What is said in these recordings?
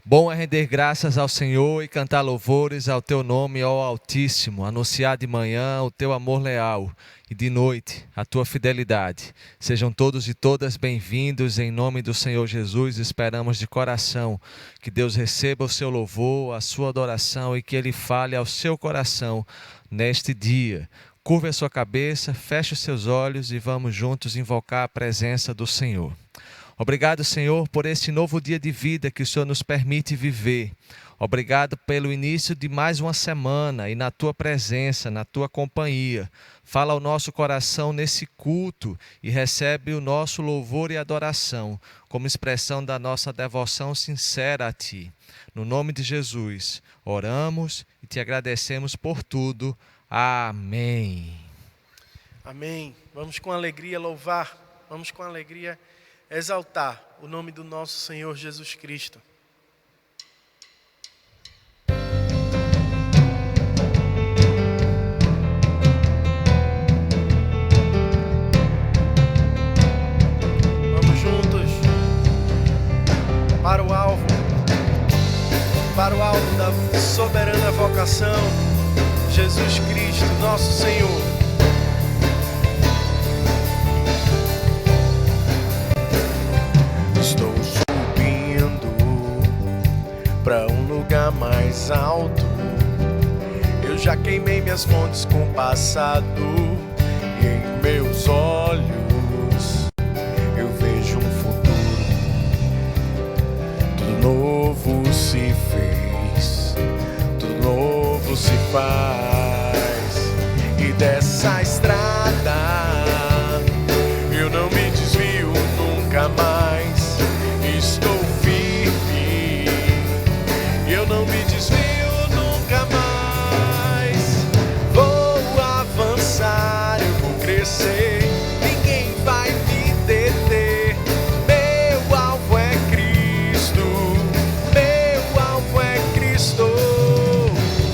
Bom é render graças ao Senhor e cantar louvores ao teu nome, ó Altíssimo, anunciar de manhã o teu amor leal e de noite a tua fidelidade. Sejam todos e todas bem-vindos em nome do Senhor Jesus. Esperamos de coração que Deus receba o seu louvor, a sua adoração e que Ele fale ao seu coração neste dia. Curve a sua cabeça, feche os seus olhos e vamos juntos invocar a presença do Senhor. Obrigado, Senhor, por este novo dia de vida que o Senhor nos permite viver. Obrigado pelo início de mais uma semana e na Tua presença, na Tua companhia. Fala ao nosso coração nesse culto e recebe o nosso louvor e adoração como expressão da nossa devoção sincera a Ti. No nome de Jesus, oramos e Te agradecemos por tudo. Amém. Amém. Vamos com alegria louvar, vamos com alegria exaltar o nome do nosso Senhor Jesus Cristo. Vamos juntos para o alvo da soberana vocação, Jesus Cristo, nosso Senhor. Estou subindo para um lugar mais alto. Eu já queimei minhas fontes com o passado. E em meus olhos eu vejo um futuro. Tudo novo se fez, tudo novo se faz. E dessa estrada eu não me desvio nunca mais. Estou firme, eu não me desvio nunca mais. Vou avançar, eu vou crescer, ninguém vai me deter. Meu alvo é Cristo, meu alvo é Cristo.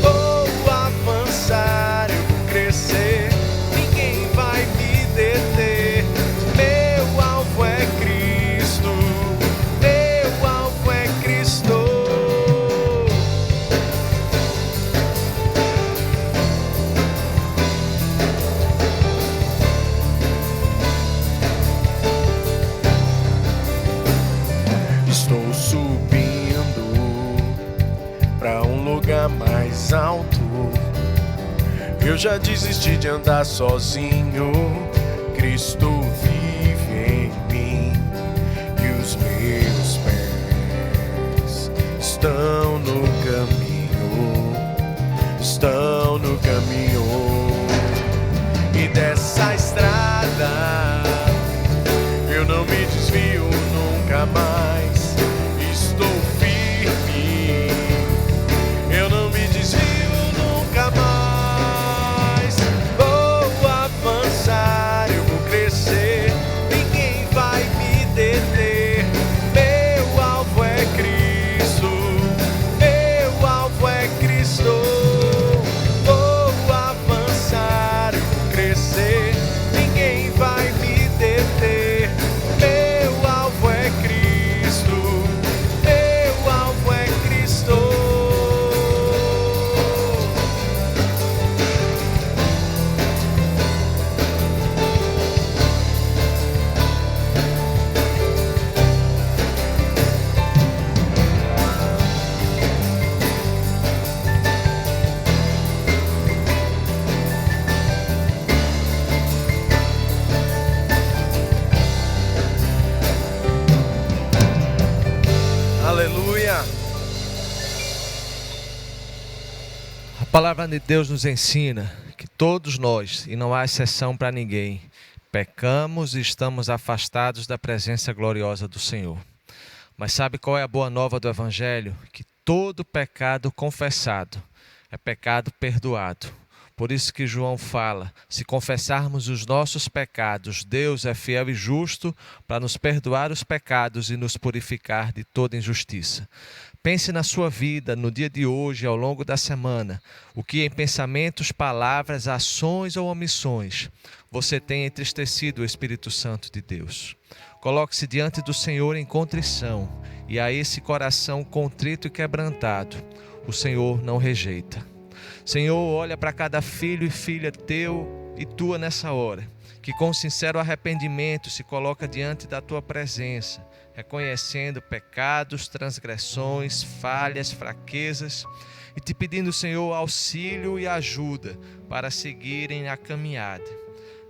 Vou avançar, eu vou crescer, ninguém vai me deter. Meu alvo é Cristo. Estou subindo para um lugar mais alto. Eu já desisti de andar sozinho. Cristo vive em mim e os meus pés estão no caminho, estão no caminho. E dessa estrada eu não me desvio nunca mais. Estou firme, eu não me desvio nunca mais. Vou avançar, eu vou crescer, ninguém vai me deter. Meu alvo é Cristo, meu alvo é Cristo. Vou avançar, eu vou crescer, ninguém vai me deter. Meu alvo é Cristo, meu alvo é Cristo. Aleluia. A palavra de Deus nos ensina que todos nós, e não há exceção para ninguém, pecamos e estamos afastados da presença gloriosa do Senhor. Mas sabe qual é a boa nova do Evangelho? Que todo pecado confessado é pecado perdoado. Por isso que João fala, se confessarmos os nossos pecados, Deus é fiel e justo para nos perdoar os pecados e nos purificar de toda injustiça. Pense na sua vida, no dia de hoje, ao longo da semana, o que em pensamentos, palavras, ações ou omissões você tem entristecido o Espírito Santo de Deus. Coloque-se diante do Senhor em contrição, e a esse coração contrito e quebrantado, o Senhor não rejeita. Senhor, olha para cada filho e filha teu e tua nessa hora, que com sincero arrependimento se coloca diante da tua presença, reconhecendo pecados, transgressões, falhas, fraquezas, e te pedindo, Senhor, auxílio e ajuda para seguirem a caminhada.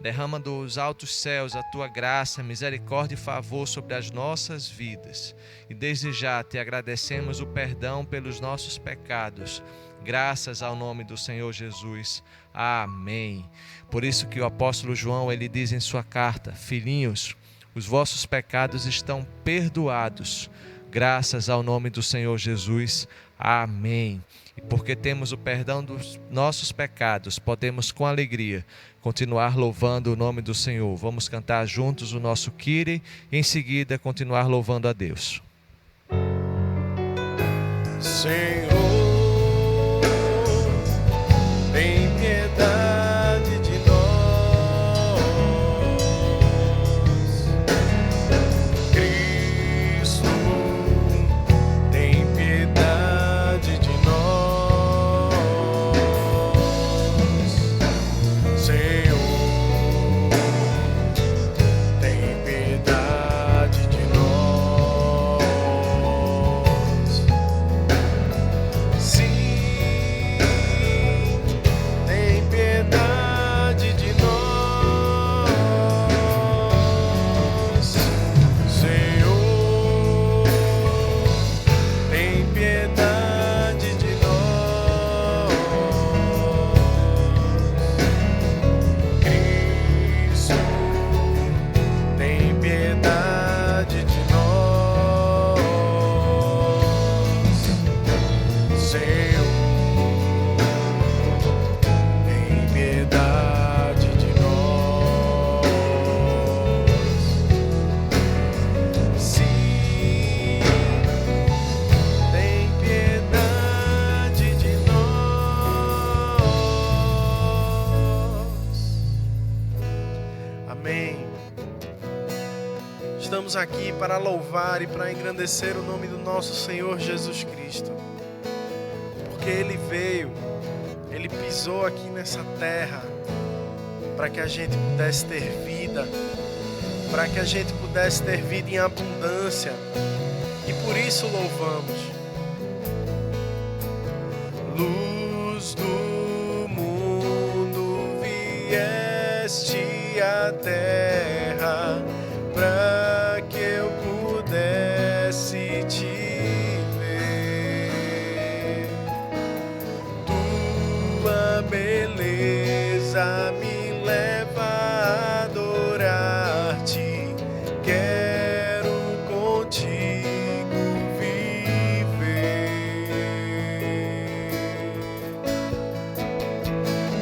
Derrama dos altos céus a tua graça, misericórdia e favor sobre as nossas vidas. E desde já te agradecemos o perdão pelos nossos pecados. Graças ao nome do Senhor Jesus. Amém. Por isso que o apóstolo João, ele diz em sua carta: filhinhos, os vossos pecados estão perdoados. Graças ao nome do Senhor Jesus. Amém. E porque temos o perdão dos nossos pecados, podemos com alegria continuar louvando o nome do Senhor. Vamos cantar juntos o nosso Kyrie e em seguida continuar louvando a Deus. Senhor, tem piedade de nós. Cristo, tem piedade de nós. Senhor, tem piedade de nós. Sim, tem piedade de nós. Senhor, tem piedade de nós. Cristo, tem piedade de nós. Senhor, tem piedade de nós. Sim, tem piedade de nós. Amém. Estamos aqui para louvar e para engrandecer o nome do nosso Senhor Jesus Cristo, porque Ele veio, Ele pisou aqui nessa terra para que a gente pudesse ter vida, para que a gente pudesse ter vida em abundância, e por isso louvamos. Luz do mundo, vieste à terra para que eu pudesse te ver. Tua beleza me leva a adorar-te. Quero contigo viver.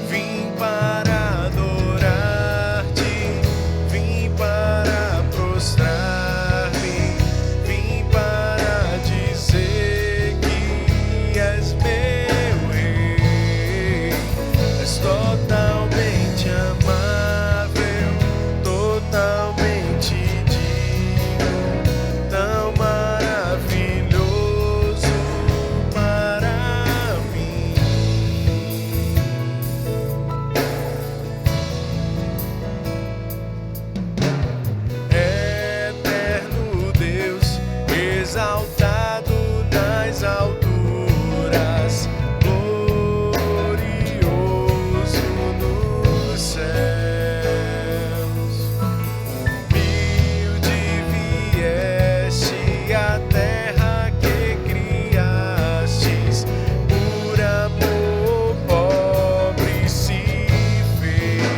Vim para adorar-te, vim para prostrar-me, vim para dizer que és meu rei. És totalmente amável, totalmente digno, tão maravilhoso para mim. Eterno Deus, exaltado nas alturas, glorioso nos céus. Humilde vieste à terra que criastes, por amor pobre se fez.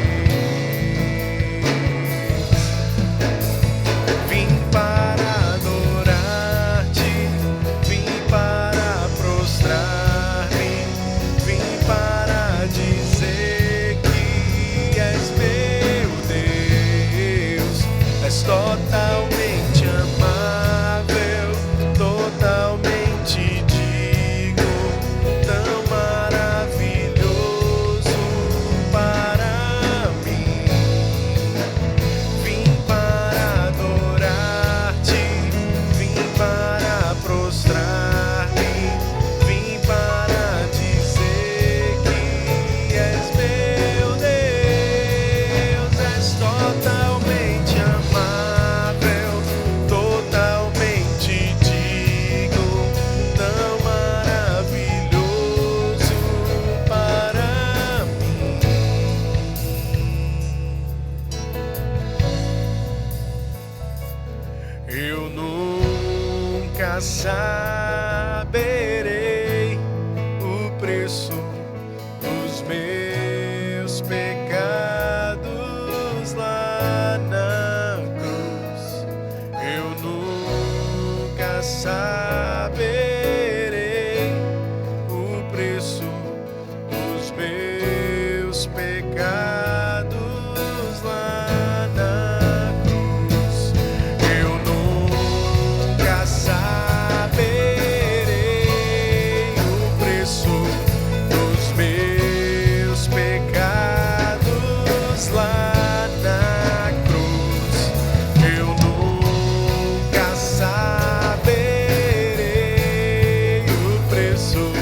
Vim para adorar-te, vim para nunca saberei o preço dos meus pecados lá na cruz. Eu nunca saberei o preço dos meus pecados lá na cruz. Eu nunca saberei o preço dos meus pecados lá na cruz. Eu nunca saberei o preço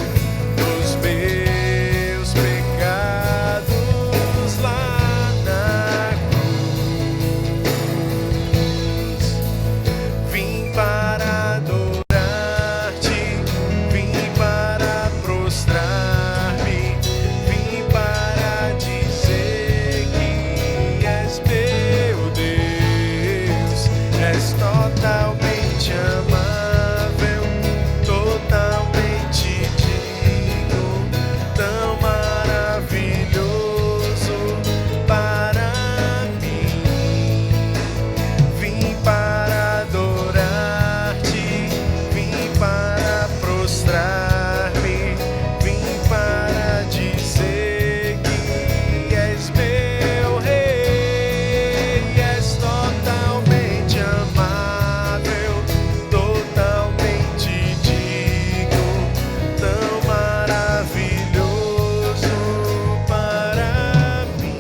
dos meus pecados lá na cruz. Vim para adorar-te, vim para prostrar-me, vim para dizer que és meu Deus. És totalmente amável, totalmente digno, tão maravilhoso para mim. Vim para adorar-te, vim para prostrar-me, vim para dizer que és meu rei. És totalmente amável, totalmente digno, tão maravilhoso para mim.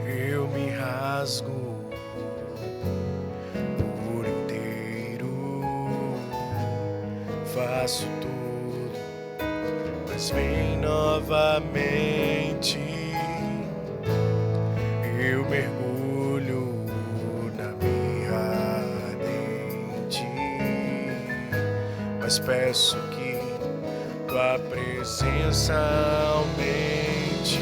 Eu me rasgo por inteiro, faço tudo, mas vem novamente. Eu mergulho na mirra ardente, mas peço que tua presença aumente.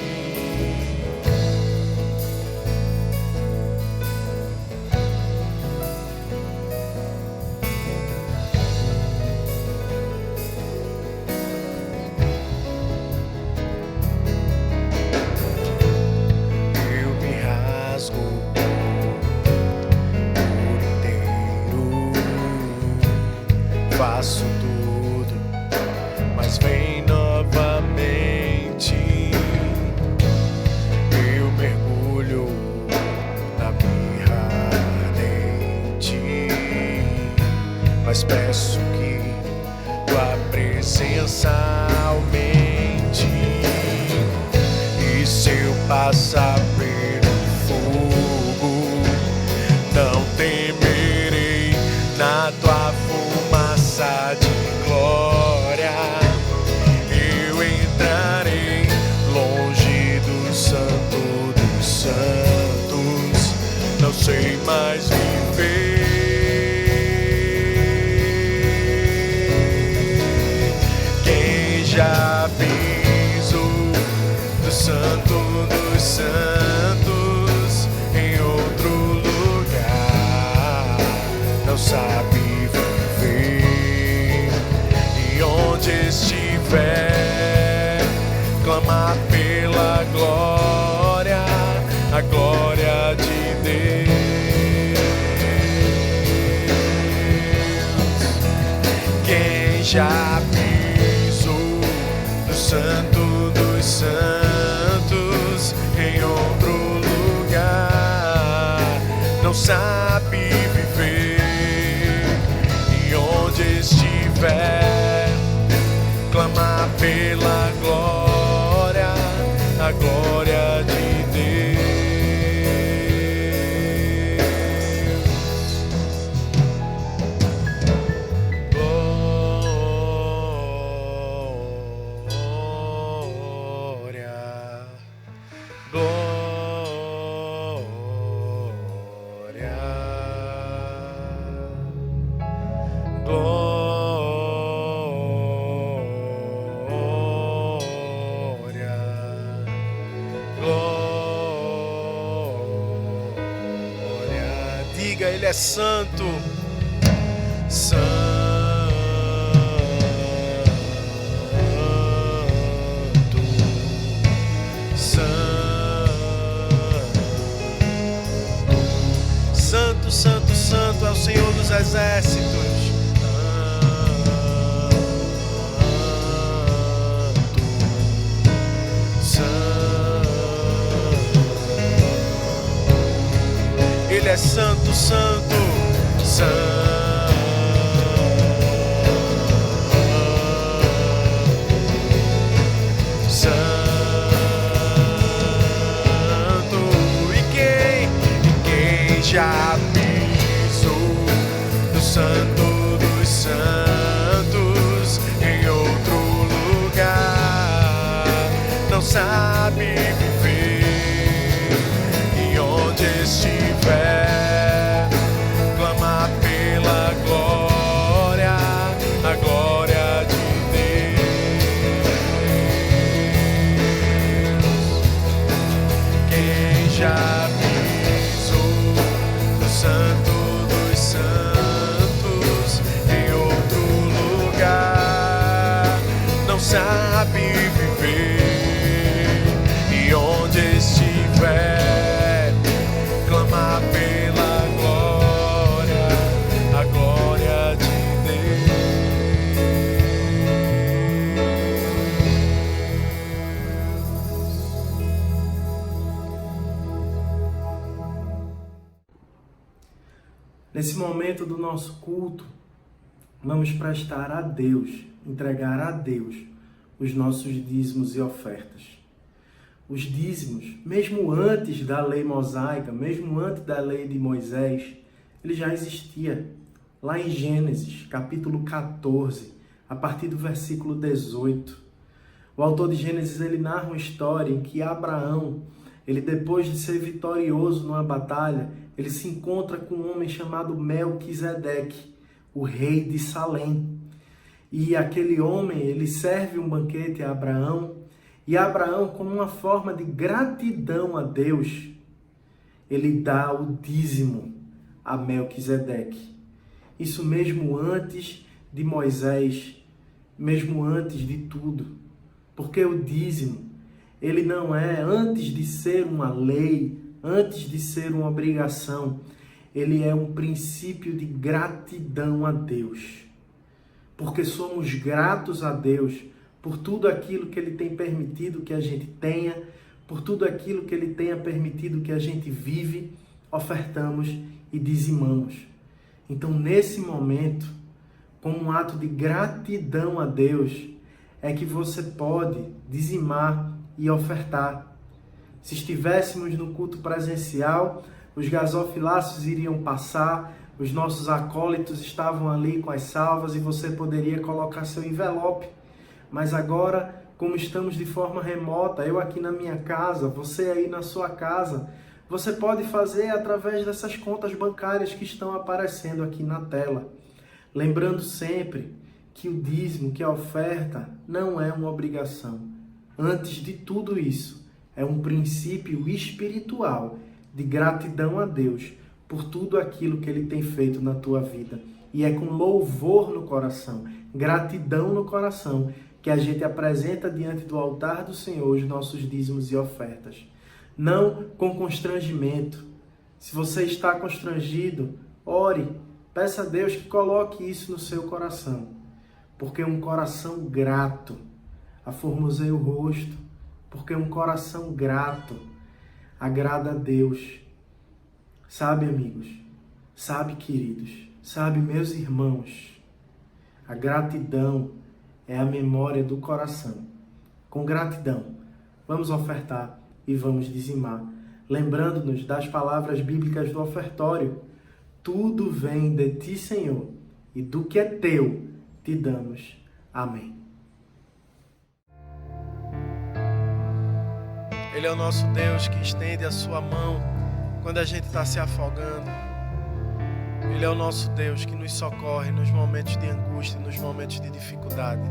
Eu me rasgo por inteiro, faço tudo, mas vem novamente. Eu mergulho na mirra ardente, mas peço que tua presença aumente. E se eu passar pelo fogo, não temerei. Na tua fumaça de glória eu entrarei, longe do Santo dos Santos. Não sei mais viver. Quem já pisou do Santo dos Santos em outro lugar não sabe viver. E onde estiver, clama pela glória, a glória de Deus. Quem já pisou do Santo dos Santos em outro lugar não sabe viver. glória, glória. Diga, Ele é santo, santo, santo, santo, santo é o Senhor dos exércitos. Ele é santo, santo, santo. Já pisou no Santo dos Santos em outro lugar, não sabe viver, e onde estiver, clama pela glória, a glória de Deus. Quem já Santo dos Santos em outro lugar, não sabe viver, e onde estiver, clama pela glória, a glória de Nesse momento do nosso culto, vamos prestar a Deus, entregar a Deus os nossos dízimos e ofertas. Os dízimos, mesmo antes da lei mosaica, mesmo antes da lei de Moisés, ele já existia. Lá em Gênesis, capítulo 14, a partir do versículo 18. O autor de Gênesis, ele narra uma história em que Abraão, ele depois de ser vitorioso numa batalha, ele se encontra com um homem chamado Melquisedeque, o rei de Salém. E aquele homem, ele serve um banquete a Abraão, e Abraão, como uma forma de gratidão a Deus, ele dá o dízimo a Melquisedeque. Isso mesmo antes de Moisés, mesmo antes de tudo. Porque o dízimo, ele não é, antes de ser uma lei, antes de ser uma obrigação, ele é um princípio de gratidão a Deus. Porque somos gratos a Deus por tudo aquilo que Ele tem permitido que a gente tenha, por tudo aquilo que Ele tenha permitido que a gente vive, ofertamos e dizimamos. Então, nesse momento, como um ato de gratidão a Deus, é que você pode dizimar e ofertar. Se estivéssemos no culto presencial, os gasofilácios iriam passar, os nossos acólitos estavam ali com as salvas e você poderia colocar seu envelope. Mas agora, como estamos de forma remota, eu aqui na minha casa, você aí na sua casa, você pode fazer através dessas contas bancárias que estão aparecendo aqui na tela. Lembrando sempre que o dízimo, que a oferta, não é uma obrigação. Antes de tudo isso, é um princípio espiritual de gratidão a Deus por tudo aquilo que Ele tem feito na tua vida. E é com louvor no coração, gratidão no coração, que a gente apresenta diante do altar do Senhor os nossos dízimos e ofertas. Não com constrangimento. Se você está constrangido, ore, peça a Deus que coloque isso no seu coração. Porque um coração grato aformoseia o rosto, porque um coração grato agrada a Deus. Sabe, amigos? Sabe, queridos? Sabe, meus irmãos? A gratidão é a memória do coração. Com gratidão, vamos ofertar e vamos dizimar, lembrando-nos das palavras bíblicas do ofertório. Tudo vem de ti, Senhor, e do que é teu te damos. Amém. Ele é o nosso Deus que estende a sua mão quando a gente está se afogando. Ele é o nosso Deus que nos socorre nos momentos de angústia, nos momentos de dificuldade.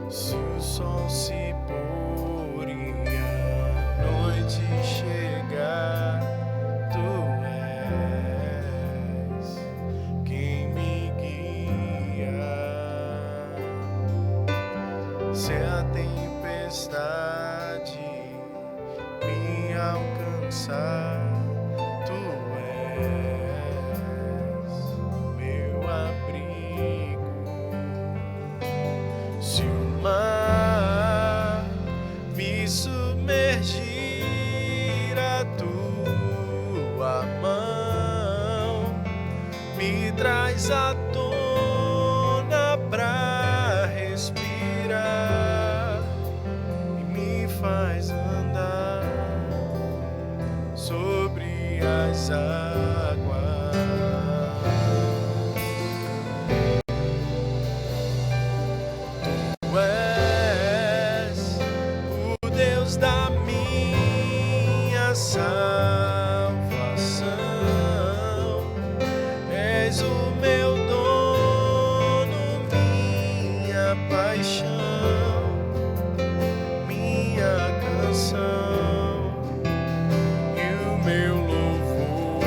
Se o sol se pôr e a noite chegar, tu és quem me guia. Se a tempestade me alcançar, tu és meu abrigo. Se o mar me submergir, a tua mão me traz à tona pra respirar e me faz andar sobre as águas. Tu és o Deus da minha salvação, és o meu dono, minha paixão, minha canção e o meu louvor.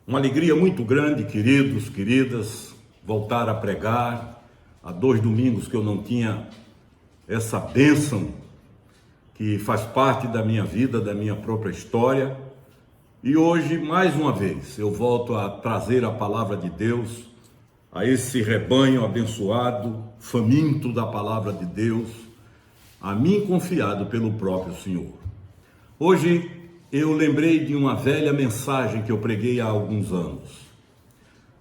Uma alegria muito grande, queridos, queridas, voltar a pregar. Há 2 domingos que eu não tinha essa bênção que faz parte da minha vida, da minha própria história. E hoje, mais uma vez, eu volto a trazer a palavra de Deus a esse rebanho abençoado, faminto da palavra de Deus, a mim confiado pelo próprio Senhor. Hoje eu lembrei de uma velha mensagem que eu preguei há alguns anos,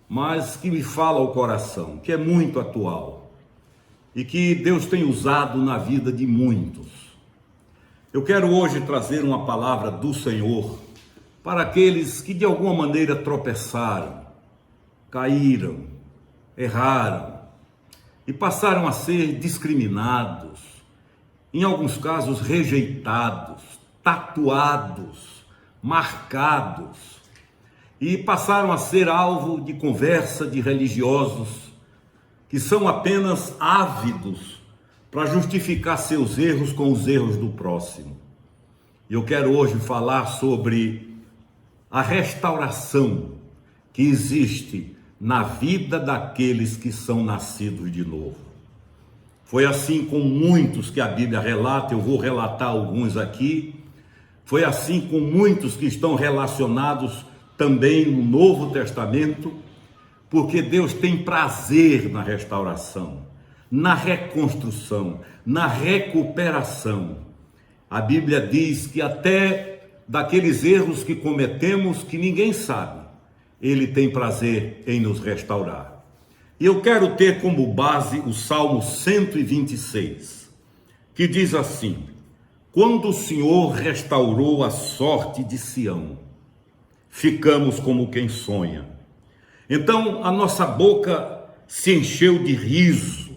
mas que me fala ao coração, que é muito atual e que Deus tem usado na vida de muitos. Eu quero hoje trazer uma palavra do Senhor para aqueles que de alguma maneira tropeçaram, caíram, erraram e passaram a ser discriminados, em alguns casos rejeitados, tatuados, marcados, e passaram a ser alvo de conversa de religiosos que são apenas ávidos para justificar seus erros com os erros do próximo. E eu quero hoje falar sobre a restauração que existe na vida daqueles que são nascidos de novo. Foi assim com muitos que a Bíblia relata, eu vou relatar alguns aqui. Foi assim com muitos que estão relacionados também no Novo Testamento, porque Deus tem prazer na restauração, na reconstrução, na recuperação. A Bíblia diz que até daqueles erros que cometemos que ninguém sabe, Ele tem prazer em nos restaurar. E eu quero ter como base o Salmo 126, que diz assim: quando o Senhor restaurou a sorte de Sião, ficamos como quem sonha. Então a nossa boca se encheu de riso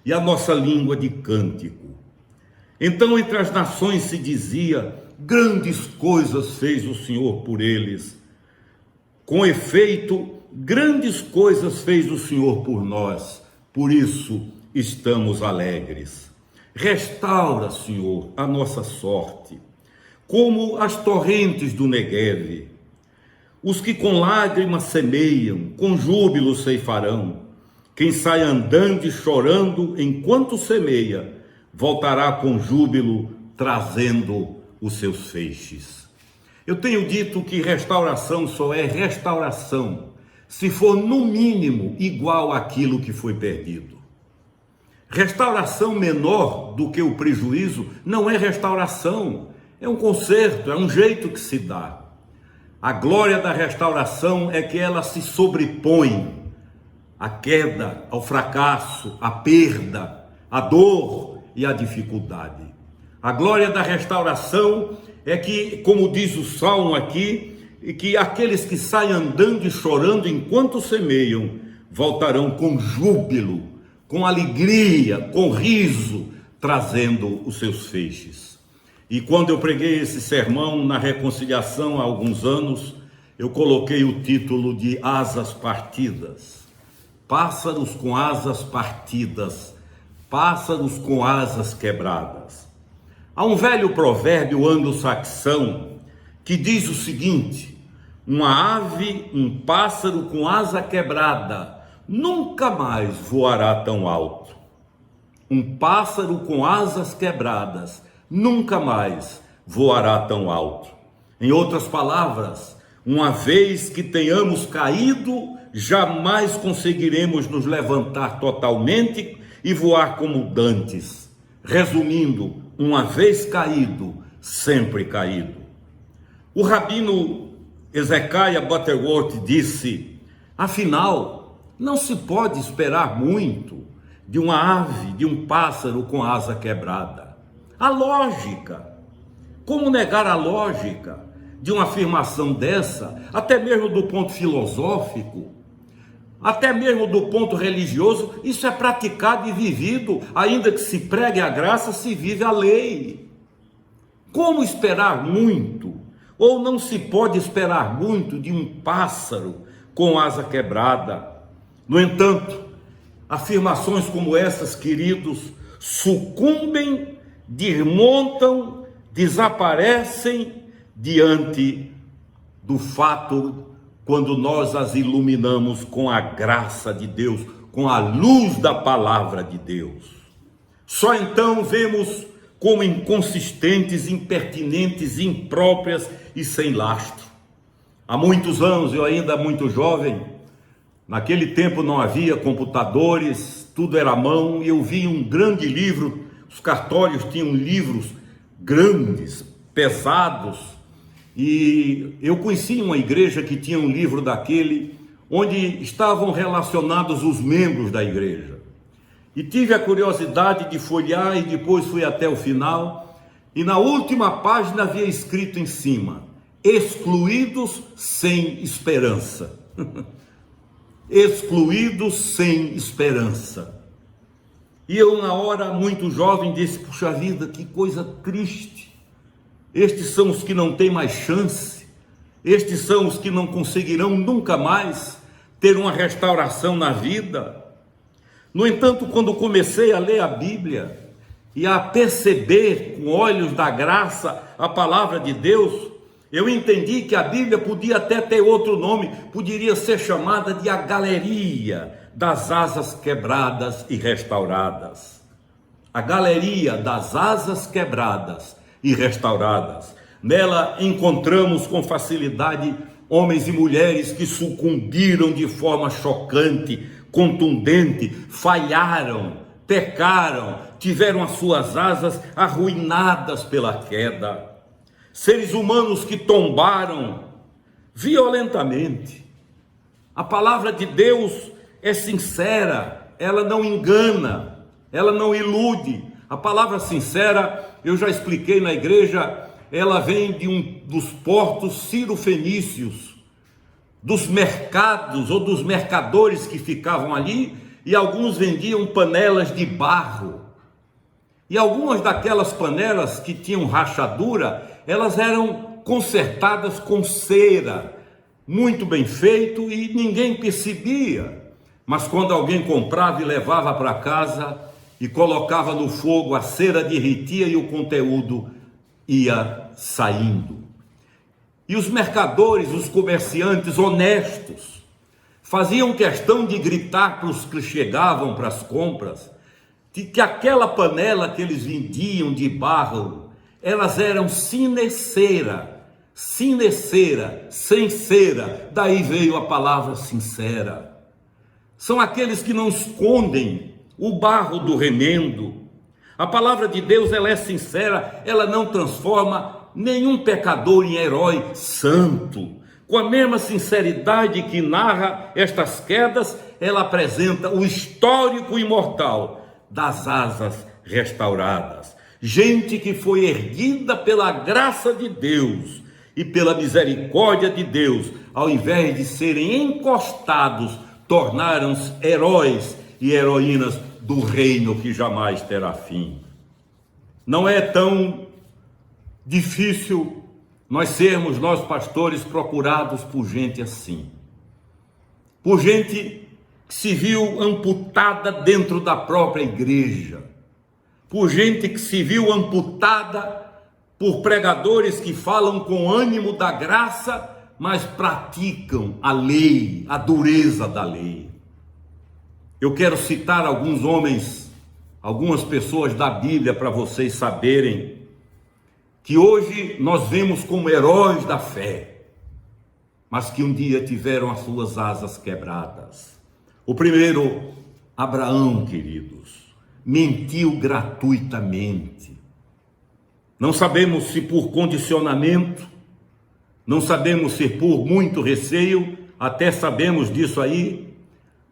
e a nossa língua de cântico. Então entre as nações se dizia: grandes coisas fez o Senhor por eles. Com efeito, grandes coisas fez o Senhor por nós, por isso estamos alegres. Restaura, Senhor, a nossa sorte, como as torrentes do Negueve. Os que com lágrimas semeiam, com júbilo ceifarão. Quem sai andando e chorando enquanto semeia, voltará com júbilo, trazendo os seus feixes. Eu tenho dito que restauração só é restauração se for no mínimo igual àquilo que foi perdido. Restauração menor do que o prejuízo não é restauração, é um conserto, é um jeito que se dá. A glória da restauração é que ela se sobrepõe à queda, ao fracasso, à perda, à dor e à dificuldade. A glória da restauração é que, como diz o Salmo aqui, que aqueles que saem andando e chorando enquanto semeiam, voltarão com júbilo, com alegria, com riso, trazendo os seus feixes. E quando eu preguei esse sermão na reconciliação há alguns anos, eu coloquei o título de Asas Partidas. Pássaros com asas partidas, pássaros com asas quebradas. Há um velho provérbio anglo-saxão que diz o seguinte: uma ave, um pássaro com asa quebrada, nunca mais voará tão alto. Um pássaro com asas quebradas, nunca mais voará tão alto. Em outras palavras, uma vez que tenhamos caído, jamais conseguiremos nos levantar totalmente e voar como dantes. Resumindo, uma vez caído, sempre caído. O rabino Ezekiel Butterworth disse: afinal, não se pode esperar muito de uma ave, de um pássaro com asa quebrada. A lógica, como negar a lógica de uma afirmação dessa, até mesmo do ponto filosófico, até mesmo do ponto religioso? Isso é praticado e vivido, ainda que se pregue a graça, se vive a lei. Como esperar muito, ou não se pode esperar muito de um pássaro com asa quebrada? No entanto, afirmações como essas, queridos, sucumbem, desmontam, desaparecem diante do fato quando nós as iluminamos com a graça de Deus, com a luz da palavra de Deus. Só então vemos como inconsistentes, impertinentes, impróprias e sem lastro. Há muitos anos, eu ainda muito jovem, naquele tempo não havia computadores, tudo era à mão, e eu vi um grande livro, os cartórios tinham livros grandes, pesados, e eu conheci uma igreja que tinha um livro daquele, onde estavam relacionados os membros da igreja. E tive a curiosidade de folhear e depois fui até o final, e na última página havia escrito em cima: excluídos sem esperança. Excluídos sem esperança. E eu, na hora, muito jovem, disse: puxa vida, que coisa triste. Estes são os que não têm mais chance. Estes são os que não conseguirão nunca mais ter uma restauração na vida. No entanto, quando comecei a ler a Bíblia e a perceber com olhos da graça a palavra de Deus, eu entendi que a Bíblia podia até ter outro nome, poderia ser chamada de a galeria das asas quebradas e restauradas. A galeria das asas quebradas e restauradas. Nela encontramos com facilidade homens e mulheres que sucumbiram de forma chocante, contundente, falharam, pecaram, tiveram as suas asas arruinadas pela queda. Seres humanos que tombaram violentamente. A palavra de Deus é sincera, ela não engana, ela não ilude. A palavra sincera, eu já expliquei na igreja, ela vem de dos portos cirofenícios, dos mercados ou dos mercadores que ficavam ali, e alguns vendiam panelas de barro. E algumas daquelas panelas que tinham rachadura, elas eram consertadas com cera, muito bem feito, e ninguém percebia. Mas quando alguém comprava e levava para casa e colocava no fogo, a cera derretia e o conteúdo ia saindo. E os mercadores, os comerciantes honestos, faziam questão de gritar para os que chegavam para as compras, de que aquela panela que eles vendiam de barro, elas eram sem cera, sem cera, daí veio a palavra sincera. São aqueles que não escondem o barro do remendo. A palavra de Deus, ela é sincera, ela não transforma nenhum pecador em herói santo. Com a mesma sinceridade que narra estas quedas, ela apresenta o histórico imortal das asas restauradas. Gente que foi erguida pela graça de Deus e pela misericórdia de Deus, ao invés de serem encostados, tornaram-se heróis e heroínas do reino que jamais terá fim. Não é tão difícil nós pastores, procurados por gente assim, por gente que se viu amputada dentro da própria igreja, por gente que se viu amputada por pregadores que falam com ânimo da graça, mas praticam a lei, a dureza da lei. Eu quero citar alguns homens, algumas pessoas da Bíblia para vocês saberem que hoje nós vemos como heróis da fé, mas que um dia tiveram as suas asas quebradas. O primeiro, Abraão, queridos, mentiu gratuitamente. Não sabemos se por condicionamento, não sabemos se por muito receio, até sabemos disso aí,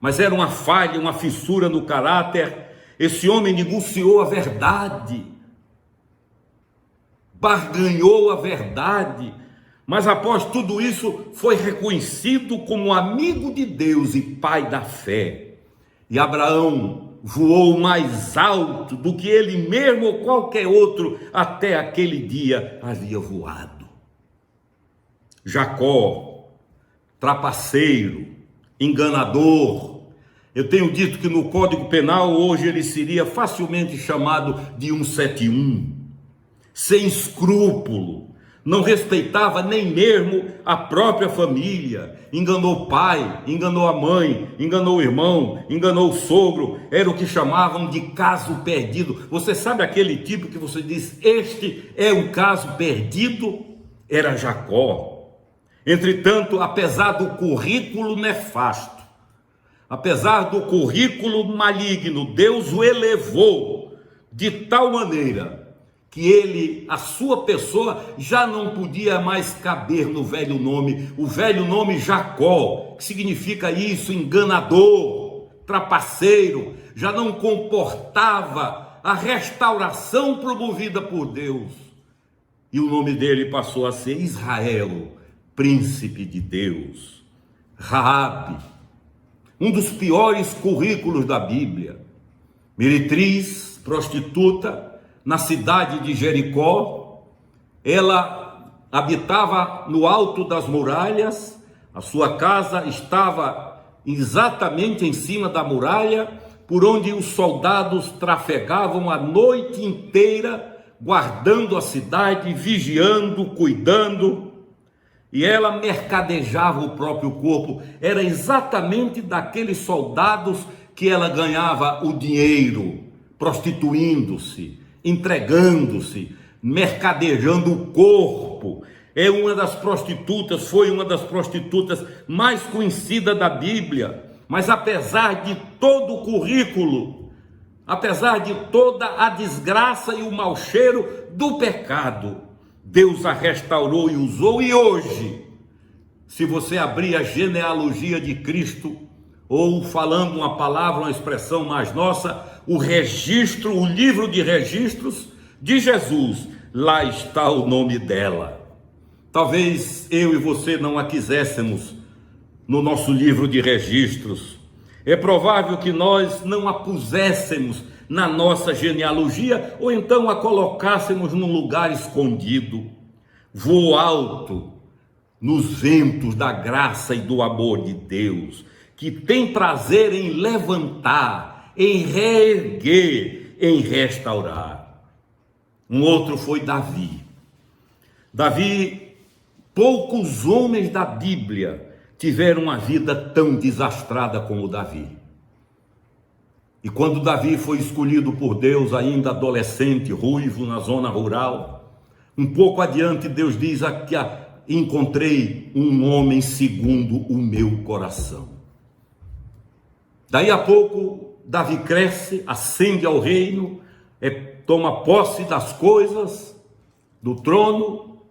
mas era uma falha, uma fissura no caráter. Esse homem negociou a verdade, barganhou a verdade, mas após tudo isso foi reconhecido como amigo de Deus e pai da fé. E Abraão voou mais alto do que ele mesmo ou qualquer outro até aquele dia havia voado. Jacó, trapaceiro, enganador. Eu tenho dito que no Código Penal hoje ele seria facilmente chamado de 171. Sem escrúpulo, não respeitava nem mesmo a própria família, enganou o pai, enganou a mãe, enganou o irmão, enganou o sogro, era o que chamavam de caso perdido. Você sabe aquele tipo que você diz, este é um caso perdido? Era Jacó. Entretanto, apesar do currículo nefasto, apesar do currículo maligno, Deus o elevou de tal maneira que ele, a sua pessoa, já não podia mais caber no velho nome, o velho nome Jacó, que significa isso, enganador, trapaceiro, já não comportava a restauração promovida por Deus. E o nome dele passou a ser Israel, príncipe de Deus. Raabe, um dos piores currículos da Bíblia, meretriz, prostituta, na cidade de Jericó. Ela habitava no alto das muralhas, a sua casa estava exatamente em cima da muralha, por onde os soldados trafegavam a noite inteira, guardando a cidade, vigiando, cuidando, e ela mercadejava o próprio corpo. Era exatamente daqueles soldados que ela ganhava o dinheiro, prostituindo-se, entregando-se, mercadejando o corpo. Foi uma das prostitutas mais conhecidas da Bíblia. Mas apesar de todo o currículo, apesar de toda a desgraça e o mau cheiro do pecado, Deus a restaurou e usou. E hoje, se você abrir a genealogia de Cristo, ou falando uma palavra, uma expressão mais nossa, o registro, o livro de registros de Jesus, lá está o nome dela. Talvez eu e você não a quiséssemos no nosso livro de registros. É provável que nós não a puséssemos na nossa genealogia, ou então a colocássemos num lugar escondido. Voou alto nos ventos da graça e do amor de Deus, que tem prazer em levantar, em reerguer, em restaurar. Um outro foi Davi. Davi, poucos homens da Bíblia tiveram uma vida tão desastrada como Davi. E quando Davi foi escolhido por Deus, ainda adolescente, ruivo, na zona rural, um pouco adiante Deus diz que encontrei um homem segundo o meu coração. Daí a pouco, Davi cresce, ascende ao reino, toma posse das coisas, do trono,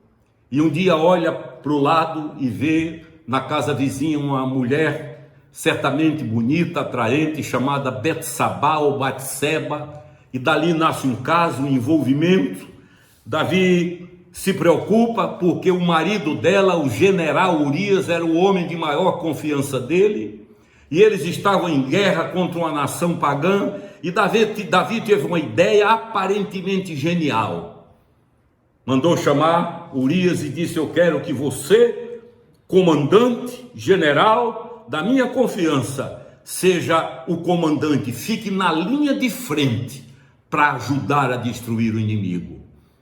e um dia olha para o lado e vê na casa vizinha uma mulher certamente bonita, atraente, chamada Betsabá ou Batseba, e dali nasce um caso, um envolvimento. Davi se preocupa porque o marido dela, o general Urias, era o homem de maior confiança dele, e eles estavam em guerra contra uma nação pagã, e Davi teve uma ideia aparentemente genial. Mandou chamar Urias e disse: eu quero que você, comandante, general da minha confiança, seja o comandante, fique na linha de frente para ajudar a destruir o inimigo.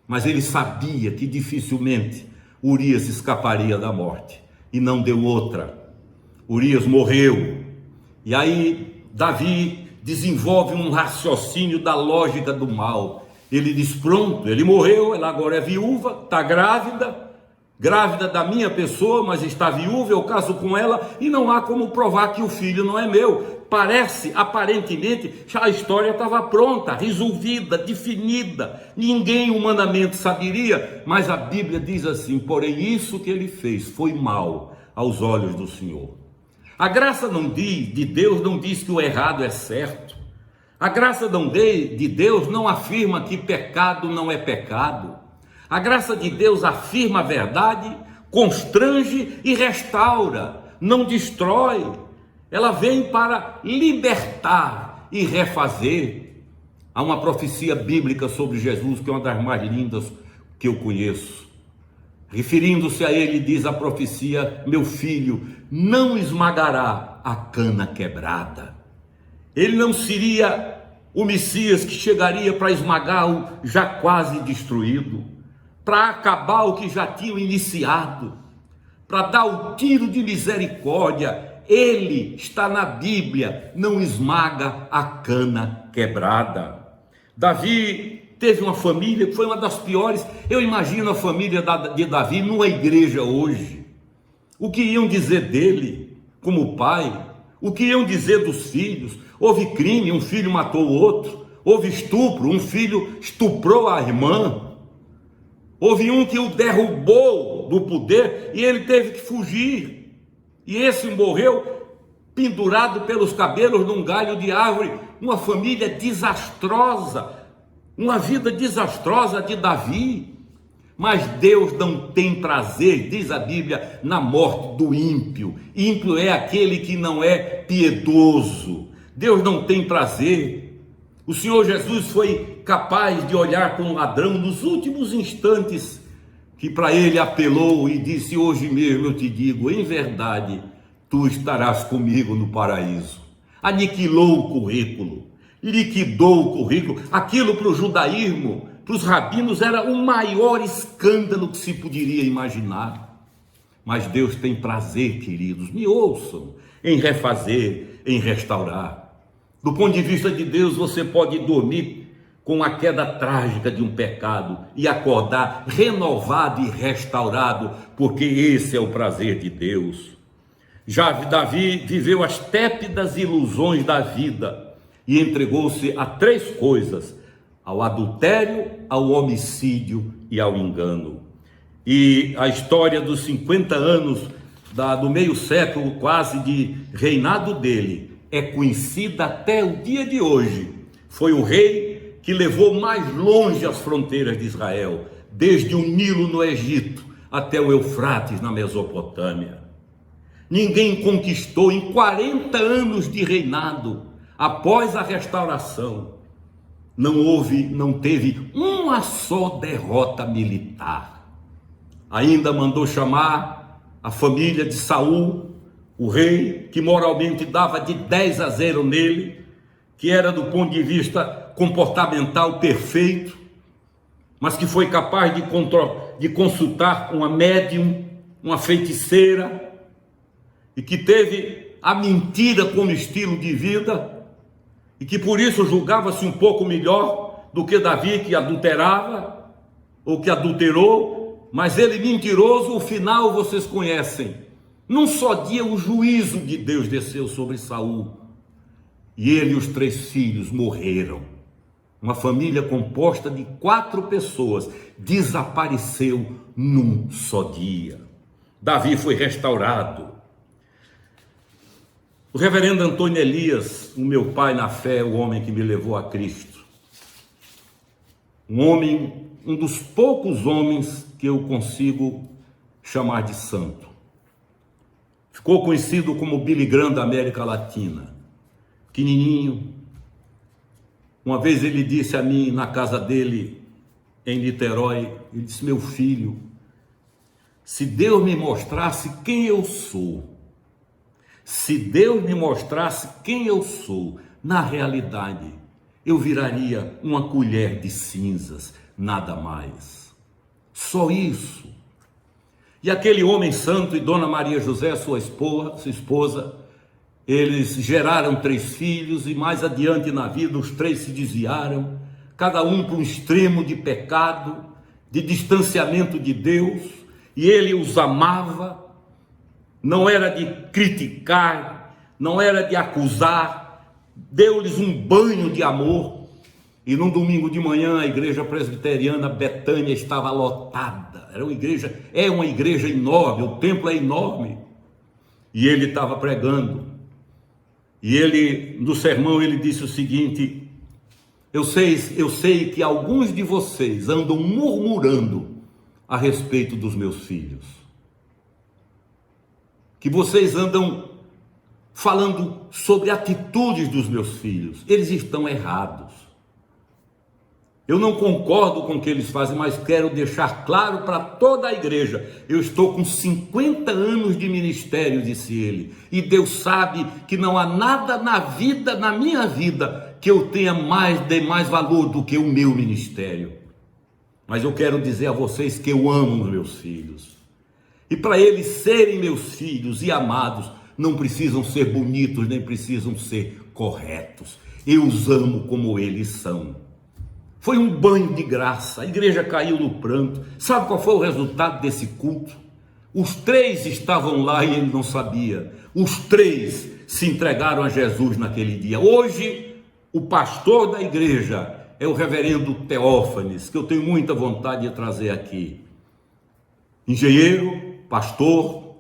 Mas ele sabia que dificilmente Urias escaparia da morte, e não deu outra. Urias morreu. E aí Davi desenvolve um raciocínio da lógica do mal. Ele diz: pronto, ele morreu, ela agora é viúva, está grávida da minha pessoa, mas está viúva, eu caso com ela e não há como provar que o filho não é meu. Aparentemente, já a história estava pronta, resolvida, definida, ninguém humanamente saberia, mas a Bíblia diz assim: porém isso que ele fez foi mal aos olhos do Senhor. A graça de Deus não diz que o errado é certo. A graça de Deus não afirma que pecado não é pecado. A graça de Deus afirma a verdade, constrange e restaura, não destrói. Ela vem para libertar e refazer. Há uma profecia bíblica sobre Jesus que é uma das mais lindas que eu conheço. Referindo-se a ele, diz a profecia: meu filho não esmagará a cana quebrada. Ele não seria o Messias que chegaria para esmagar o já quase destruído, para acabar o que já tinham iniciado, para dar o tiro de misericórdia. Ele está na Bíblia, não esmaga a cana quebrada. Davi teve uma família que foi uma das piores. Eu imagino a família de Davi numa igreja hoje. O que iam dizer dele como pai? O que iam dizer dos filhos? Houve crime, um filho matou o outro. Houve estupro, um filho estuprou a irmã. Houve um que o derrubou do poder e ele teve que fugir. E esse morreu pendurado pelos cabelos num galho de árvore. Uma família desastrosa, uma vida desastrosa de Davi. Mas Deus não tem prazer, diz a Bíblia, na morte do ímpio. Ímpio é aquele que não é piedoso. Deus não tem prazer. O Senhor Jesus foi capaz de olhar para um ladrão nos últimos instantes, que para ele apelou e disse: hoje mesmo eu te digo, em verdade, tu estarás comigo no paraíso. Aniquilou o currículo, liquidou o currículo. Aquilo para o judaísmo, para os rabinos, era o maior escândalo que se poderia imaginar. Mas Deus tem prazer, queridos, me ouçam, em refazer, em restaurar. Do ponto de vista de Deus, você pode dormir com a queda trágica de um pecado e acordar renovado e restaurado, porque esse é o prazer de Deus. Já Davi viveu as tépidas ilusões da vida e entregou-se a 3 coisas: ao adultério, ao homicídio e ao engano. E a história dos 50 anos do meio século quase de reinado dele é conhecida até o dia de hoje. Foi o rei que levou mais longe as fronteiras de Israel, desde o Nilo no Egito até o Eufrates na Mesopotâmia. Ninguém conquistou em 40 anos de reinado, após a restauração, não teve uma só derrota militar. Ainda mandou chamar a família de Saul, o rei, que moralmente dava de 10-0 nele, que era do ponto de vista comportamental perfeito, mas que foi capaz de consultar uma médium, uma feiticeira, e que teve a mentira como estilo de vida, e que por isso julgava-se um pouco melhor do que Davi, que adulterava, ou que adulterou, mas ele mentiroso, o final vocês conhecem. Num só dia o juízo de Deus desceu sobre Saul, e ele e os 3 filhos morreram. Uma família composta de 4 pessoas desapareceu num só dia. Davi foi restaurado. O reverendo Antônio Elias, o meu pai na fé, o homem que me levou a Cristo, um dos poucos homens que eu consigo chamar de santo. Ficou conhecido como Billy Graham da América Latina, pequenininho. Uma vez ele disse a mim, na casa dele, em Niterói, ele disse: meu filho, se Deus me mostrasse quem eu sou, na realidade, eu viraria uma colher de cinzas, nada mais. Só isso. E aquele homem santo e Dona Maria José, sua esposa, eles geraram 3 filhos e mais adiante na vida os 3 se desviaram, cada um para um extremo de pecado, de distanciamento de Deus, e ele os amava, não era de criticar, não era de acusar, deu-lhes um banho de amor. E num domingo de manhã a igreja presbiteriana Betânia estava lotada. É uma igreja enorme, o templo é enorme. E ele estava pregando. E ele, no sermão, ele disse o seguinte: eu sei que alguns de vocês andam murmurando a respeito dos meus filhos. Que vocês andam falando sobre atitudes dos meus filhos. Eles estão errados. Eu não concordo com o que eles fazem, mas quero deixar claro para toda a igreja: eu estou com 50 anos de ministério, disse ele, e Deus sabe que não há nada na minha vida, que eu tenha de mais valor do que o meu ministério. mas eu quero dizer a vocês que eu amo os meus filhos. E para eles serem meus filhos e amados, não precisam ser bonitos, nem precisam ser corretos. Eu os amo como eles são. Foi um banho de graça, a igreja caiu no pranto. Sabe qual foi o resultado desse culto? Os 3 estavam lá e ele não sabia. Os 3 se entregaram a Jesus naquele dia. Hoje, o pastor da igreja é o reverendo Teófanes, que eu tenho muita vontade de trazer aqui. Engenheiro, pastor.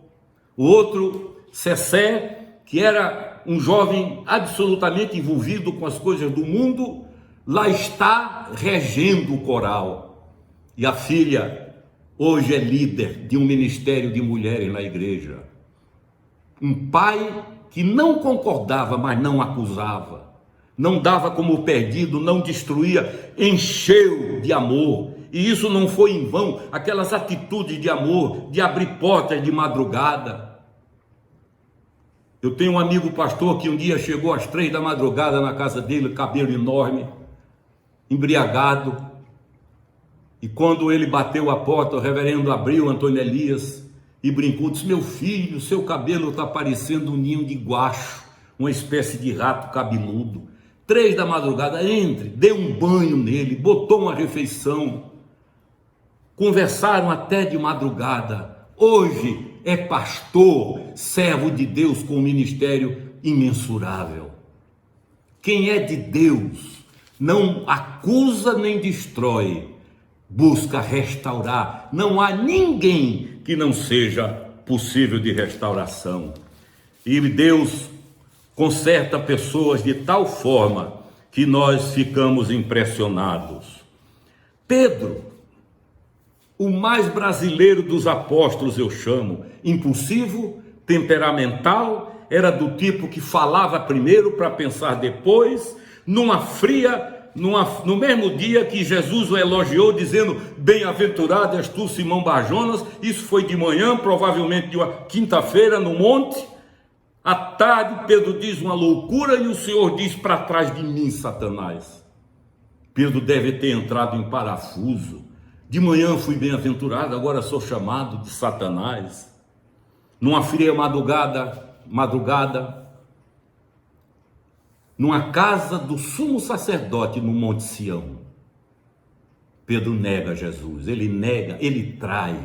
O outro, Cessé, que era um jovem absolutamente envolvido com as coisas do mundo, lá está regendo o coral. E a filha hoje é líder de um ministério de mulheres na igreja. Um pai que não concordava, mas não acusava. Não dava como perdido, não destruía, encheu de amor. E isso não foi em vão, aquelas atitudes de amor, de abrir portas de madrugada. Eu tenho um amigo pastor que um dia chegou às 3 da madrugada na casa dele, cabelo enorme, embriagado. E quando ele bateu a porta, o reverendo abriu, Antônio Elias, e brincou, disse: meu filho, seu cabelo está parecendo um ninho de guacho, uma espécie de rato cabeludo. 3 da madrugada, entre, deu um banho nele, botou uma refeição, conversaram até de madrugada. Hoje é pastor, servo de Deus com um ministério imensurável. Quem é de Deus não acusa nem destrói, busca restaurar. Não há ninguém que não seja possível de restauração. E Deus conserta pessoas de tal forma que nós ficamos impressionados. Pedro, o mais brasileiro dos apóstolos, eu chamo, impulsivo, temperamental, era do tipo que falava primeiro para pensar depois, no mesmo dia que Jesus o elogiou, dizendo: bem-aventurado és tu, Simão Barjonas. Isso foi de manhã, provavelmente de uma quinta-feira, no monte. À tarde, Pedro diz uma loucura e o Senhor diz: para trás de mim, Satanás. Pedro deve ter entrado em parafuso. De manhã fui bem-aventurado, agora sou chamado de Satanás. Numa fria madrugada, numa casa do sumo sacerdote no Monte Sião, Pedro nega Jesus. Ele nega, ele trai,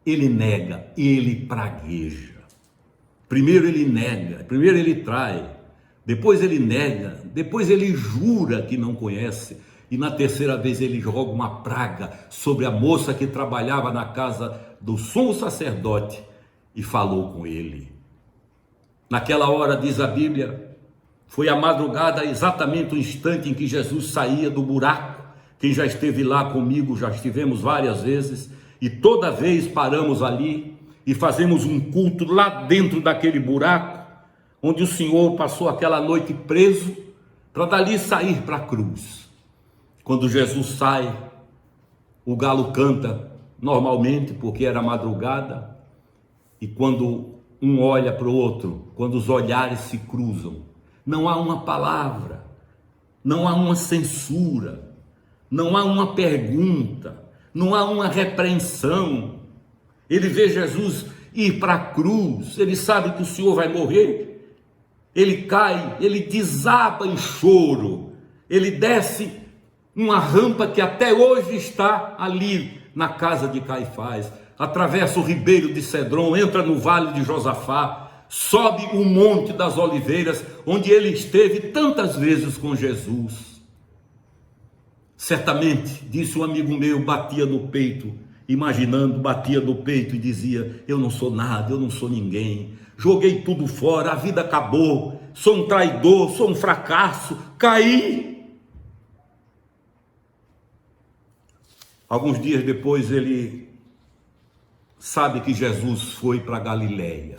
ele nega, ele pragueja. Primeiro ele nega, primeiro ele trai, depois ele nega, depois ele jura que não conhece, e na terceira vez ele joga uma praga sobre a moça que trabalhava na casa do sumo sacerdote e falou com ele. Naquela hora, diz a Bíblia, foi a madrugada, exatamente o instante em que Jesus saía do buraco. Quem já esteve lá comigo, já estivemos várias vezes, e toda vez paramos ali e fazemos um culto lá dentro daquele buraco, onde o Senhor passou aquela noite preso, para dali sair para a cruz. Quando Jesus sai, o galo canta normalmente, porque era madrugada, e quando um olha para o outro, quando os olhares se cruzam, não há uma palavra, não há uma censura, não há uma pergunta, não há uma repreensão. Ele vê Jesus ir para a cruz, ele sabe que o Senhor vai morrer, ele cai, ele desaba em choro, ele desce uma rampa que até hoje está ali na casa de Caifás, atravessa o ribeiro de Cedron, entra no vale de Josafá, sobe o Monte das Oliveiras, onde ele esteve tantas vezes com Jesus. Certamente, disse um amigo meu, batia no peito, imaginando, batia no peito e dizia: eu não sou nada, eu não sou ninguém, joguei tudo fora, a vida acabou, sou um traidor, sou um fracasso, caí. Alguns dias depois ele sabe que Jesus foi para Galiléia.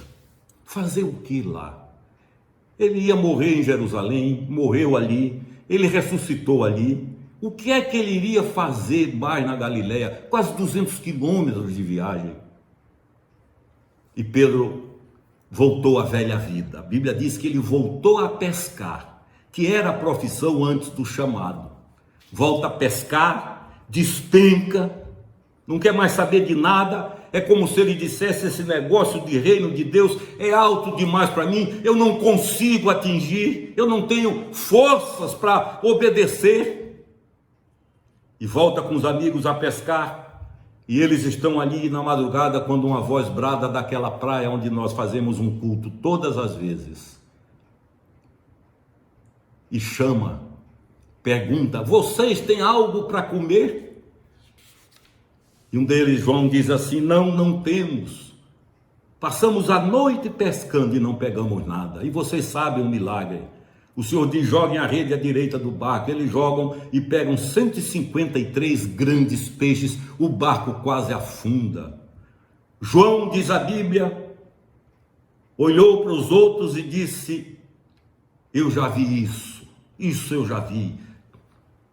Fazer o que lá? Ele ia morrer em Jerusalém, morreu ali, ele ressuscitou ali. O que é que ele iria fazer mais na Galiléia? Quase 200 quilômetros de viagem. E Pedro voltou à velha vida. A Bíblia diz que ele voltou a pescar, que era a profissão antes do chamado. Volta a pescar, despenca, não quer mais saber de nada. É como se ele dissesse: esse negócio de reino de Deus é alto demais para mim, eu não consigo atingir, eu não tenho forças para obedecer. E volta com os amigos a pescar, e eles estão ali na madrugada quando uma voz brada daquela praia onde nós fazemos um culto todas as vezes, e chama, pergunta: vocês têm algo para comer? E um deles, João, diz assim: não temos. Passamos a noite pescando e não pegamos nada. E vocês sabem o milagre. O Senhor diz: joguem a rede à direita do barco. Eles jogam e pegam 153 grandes peixes. O barco quase afunda. João, diz a Bíblia, olhou para os outros e disse: eu já vi isso eu já vi.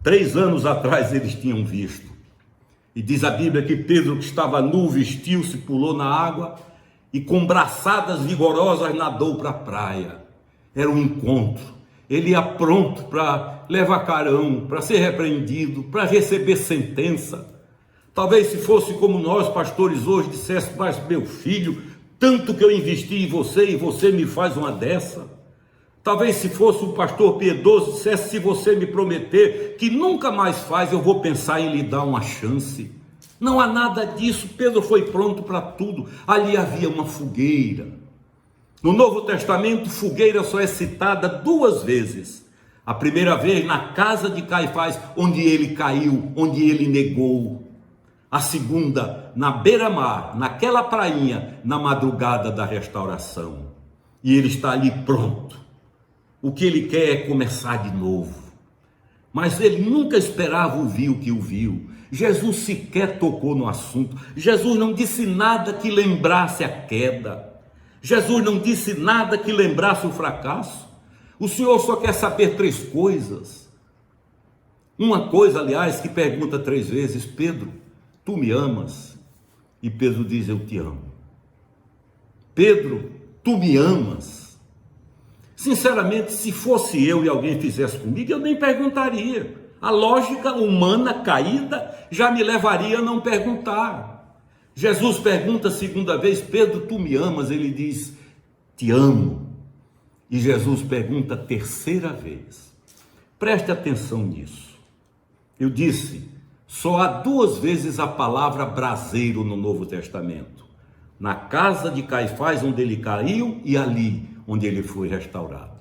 3 anos atrás eles tinham visto. E diz a Bíblia que Pedro, que estava nu, vestiu-se, pulou na água e com braçadas vigorosas nadou para a praia. Era um encontro. Ele ia pronto para levar carão, para ser repreendido, para receber sentença. Talvez se fosse como nós, pastores, hoje, dissesse: mas meu filho, tanto que eu investi em você e você me faz uma dessa. Talvez se fosse um pastor piedoso, dissesse: se você me prometer que nunca mais faz, eu vou pensar em lhe dar uma chance. Não há nada disso. Pedro foi pronto para tudo. Ali havia uma fogueira. No Novo Testamento, fogueira só é citada 2 vezes. A primeira vez na casa de Caifás, onde ele caiu, onde ele negou. A segunda, na beira-mar, naquela prainha, na madrugada da restauração. E ele está ali pronto. O que ele quer é começar de novo. Mas ele nunca esperava ouvir o que ouviu. Jesus sequer tocou no assunto. Jesus não disse nada que lembrasse a queda. Jesus não disse nada que lembrasse o fracasso. O Senhor só quer saber 3 coisas. Uma coisa, aliás, que pergunta 3 vezes: Pedro, tu me amas? E Pedro diz: eu te amo. Pedro, tu me amas? Sinceramente, se fosse eu e alguém fizesse comigo, eu nem perguntaria. A lógica humana caída já me levaria a não perguntar. Jesus pergunta a 2ª vez: Pedro, tu me amas? Ele diz: te amo. E Jesus pergunta a 3ª vez. Preste atenção nisso. Eu disse, só há 2 vezes a palavra braseiro no Novo Testamento. Na casa de Caifás, onde ele caiu, e ali, onde ele foi restaurado.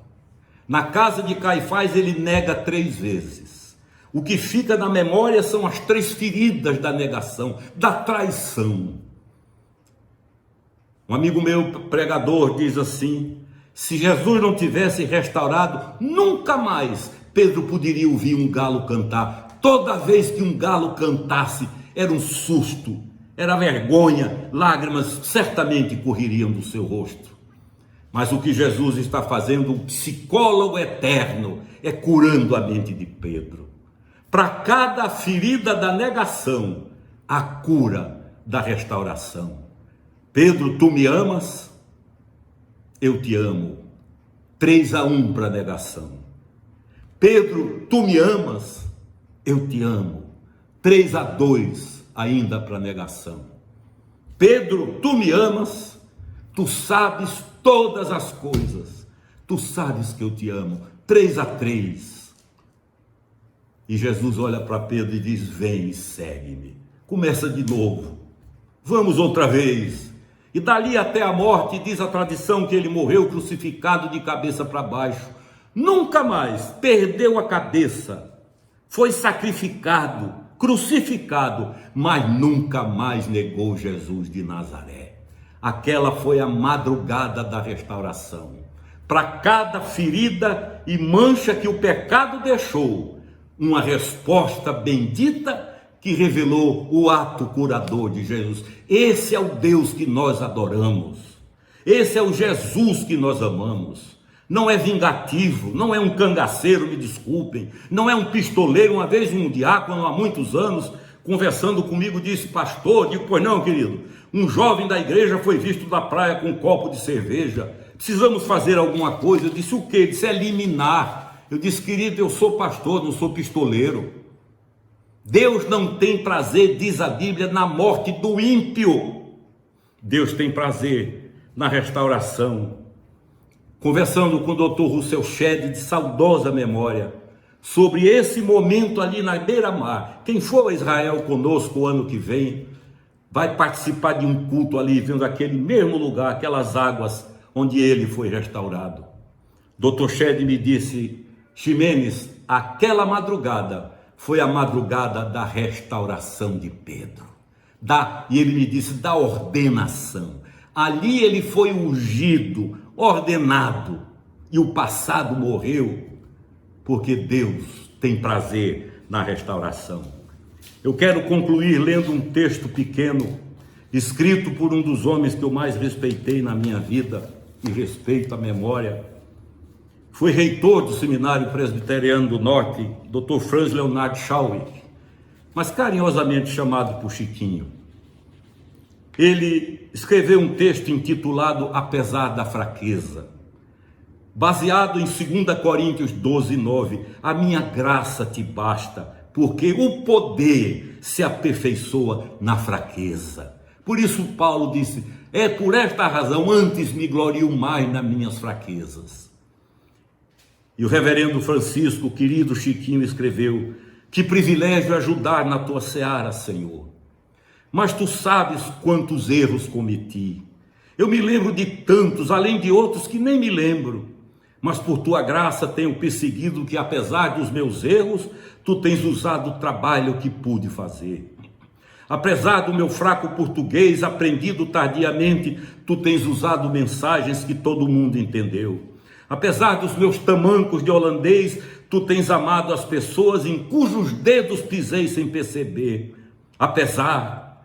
Na casa de Caifás ele nega 3 vezes. O que fica na memória são as 3 feridas da negação, da traição. Um amigo meu, pregador, diz assim: se Jesus não tivesse restaurado, nunca mais Pedro poderia ouvir um galo cantar. Toda vez que um galo cantasse, era um susto, era vergonha, lágrimas certamente correriam do seu rosto. Mas o que Jesus está fazendo, um psicólogo eterno, é curando a mente de Pedro. Para cada ferida da negação, a cura da restauração. Pedro, tu me amas? Eu te amo. 3-1 para a negação. Pedro, tu me amas? Eu te amo. 3-2 ainda para a negação. Pedro, tu me amas? Tu sabes todas as coisas. Tu sabes que eu te amo. 3-3. E Jesus olha para Pedro e diz: vem e segue-me. Começa de novo. Vamos outra vez. E dali até a morte, diz a tradição que ele morreu crucificado de cabeça para baixo. Nunca mais perdeu a cabeça. Foi sacrificado, crucificado, mas nunca mais negou Jesus de Nazaré. Aquela foi a madrugada da restauração. Para cada ferida e mancha que o pecado deixou, uma resposta bendita que revelou o ato curador de Jesus. Esse é o Deus que nós adoramos. Esse é o Jesus que nós amamos. Não é vingativo, não é um cangaceiro, me desculpem, não é um pistoleiro. Uma vez um diácono, há muitos anos, conversando comigo, disse: pastor, digo, pois não, querido, um jovem da igreja foi visto na praia com um copo de cerveja, precisamos fazer alguma coisa. Eu disse: o quê? Ele disse: eliminar. Eu disse: querido, eu sou pastor, não sou pistoleiro. Deus não tem prazer, diz a Bíblia, na morte do ímpio. Deus tem prazer na restauração. Conversando com o Dr. Russell Shedd, de saudosa memória, sobre esse momento ali na beira-mar. Quem for a Israel conosco o ano que vem, vai participar de um culto ali, vendo aquele mesmo lugar, aquelas águas onde ele foi restaurado. Dr. Shedd me disse: Ximenes, aquela madrugada foi a madrugada da restauração de Pedro. E ele me disse, da ordenação. Ali ele foi ungido, ordenado, e o passado morreu, porque Deus tem prazer na restauração. Eu quero concluir lendo um texto pequeno, escrito por um dos homens que eu mais respeitei na minha vida, e respeito a memória. Foi reitor do Seminário Presbiteriano do Norte, Dr. Franz Leonard Schauwick, mas carinhosamente chamado por Chiquinho. Ele escreveu um texto intitulado Apesar da Fraqueza, baseado em 2 Coríntios 12, 9. A minha graça te basta, porque o poder se aperfeiçoa na fraqueza. Por isso Paulo disse, é por esta razão antes me glorio mais nas minhas fraquezas. E o reverendo Francisco, o querido Chiquinho, escreveu, que privilégio ajudar na tua seara, Senhor. Mas tu sabes quantos erros cometi. Eu me lembro de tantos, além de outros que nem me lembro. Mas por tua graça tenho perseguido que, apesar dos meus erros, tu tens usado o trabalho que pude fazer. Apesar do meu fraco português, aprendido tardiamente, tu tens usado mensagens que todo mundo entendeu. Apesar dos meus tamancos de holandês, tu tens amado as pessoas em cujos dedos pisei sem perceber. Apesar,